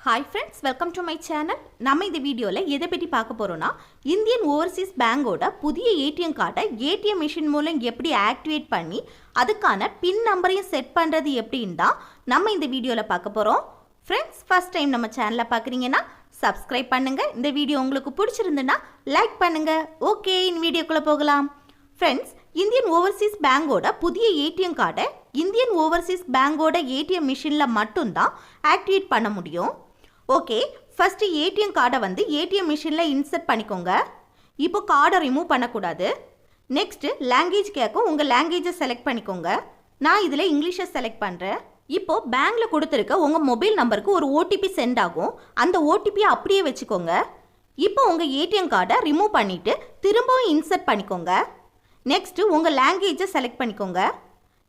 Hi friends, welcome to my channel. நம்ம இந்த வீடியோல எதை பத்தி பார்க்க போறோம்னா இந்தியன் ஓவர்சீஸ் பேங்கோட புதிய ஏடிஎம் கார்டை ஏடிஎம் மிஷின் மூலம் எப்படி ஆக்டிவேட் பண்ணி அதுக்கான பின் நம்பரையும் செட் பண்றது எப்படின்னு தான் நம்ம இந்த வீடியோல பார்க்க போறோம். ஃப்ரெண்ட்ஸ், ஃபர்ஸ்ட் டைம் நம்ம சேனலை பார்க்குறீங்கன்னா சப்ஸ்கிரைப் பண்ணுங்க. இந்த வீடியோ உங்களுக்கு பிடிச்சிருந்துன்னா லைக் பண்ணுங்க. ஓகே, இந்த வீடியோக்குள்ள போகலாம். ஃப்ரெண்ட்ஸ், இந்தியன் ஓவர்சீஸ் பேங்கோட புதிய ஏடிஎம் கார்டை இந்தியன் ஓவர்சீஸ் பேங்கோட ஏடிஎம் மிஷினில் மட்டும்தான் ஆக்டிவேட் பண்ண முடியும். ஓகே, ஃபஸ்ட்டு ஏடிஎம் கார்டை வந்து ஏடிஎம் மிஷினில் இன்சர்ட் பண்ணிக்கோங்க. இப்போ கார்டை ரிமூவ் பண்ணக்கூடாது. நெக்ஸ்ட்டு லாங்குவேஜ் கேட்கும், உங்கள் லாங்குவேஜை செலக்ட் பண்ணிக்கோங்க. நான் இதில் இங்கிலீஷை செலக்ட் பண்ணுறேன். இப்போது பேங்கில் கொடுத்துருக்க உங்கள் மொபைல் நம்பருக்கு ஒரு ஓடிபி சென்ட் ஆகும். அந்த ஓடிபியை அப்படியே வச்சுக்கோங்க. இப்போ உங்கள் ஏடிஎம் கார்டை ரிமூவ் பண்ணிவிட்டு திரும்பவும் இன்சர்ட் பண்ணிக்கோங்க. நெக்ஸ்ட்டு உங்கள் லாங்குவேஜை செலக்ட் பண்ணிக்கோங்க.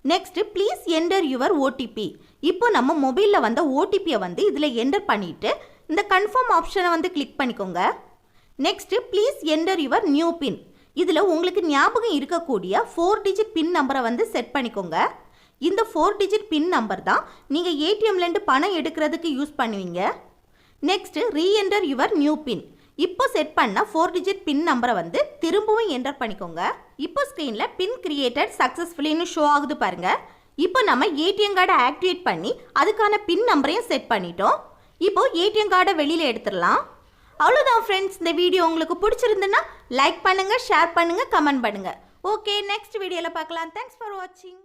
Next please enter your OTP. இப்போ நம்ம மொபைலில் வந்த ஓடிபியை வந்து இதில் என்டர் பண்ணிவிட்டு இந்த கன்ஃபார்ம் ஆப்ஷனை வந்து கிளிக் பண்ணிக்கோங்க. Next please enter your new PIN. இதில் உங்களுக்கு ஞாபகம் இருக்கக்கூடிய 4 டிஜிட் பின் நம்பரை வந்து செட் பண்ணிக்கோங்க. இந்த 4 டிஜிட் பின் நம்பர் தான் நீங்கள் ஏடிஎம்லேருந்து பணம் எடுக்கிறதுக்கு யூஸ் பண்ணுவீங்க. நெக்ஸ்ட்டு ரீஎன்டர் யுவர் நியூ பின். இப்போ செட் பண்ண 4 டிஜிட் பின் நம்பரை வந்து திரும்பவும் என்டர் பண்ணிக்கோங்க. இப்போ ஸ்க்ரீனில் பின் கிரியேட்டட் சக்ஸஸ்ஃபுல்லின்னு ஷோ ஆகுது பாருங்க. இப்போ நம்ம ஏடிஎம் கார்டை ஆக்டிவேட் பண்ணி அதுக்கான பின் நம்பரையும் செட் பண்ணிட்டோம். இப்போ ஏடிஎம் கார்டை வெளியில் எடுத்துடலாம். அவ்வளோதான் ஃப்ரெண்ட்ஸ். இந்த வீடியோ உங்களுக்கு பிடிச்சிருந்துன்னா லைக் பண்ணுங்கள், ஷேர் பண்ணுங்கள், கமெண்ட் பண்ணுங்கள். ஓகே, நெக்ஸ்ட் வீடியோவில் பார்க்கலாம். தேங்க்ஸ் ஃபார் வாட்சிங்.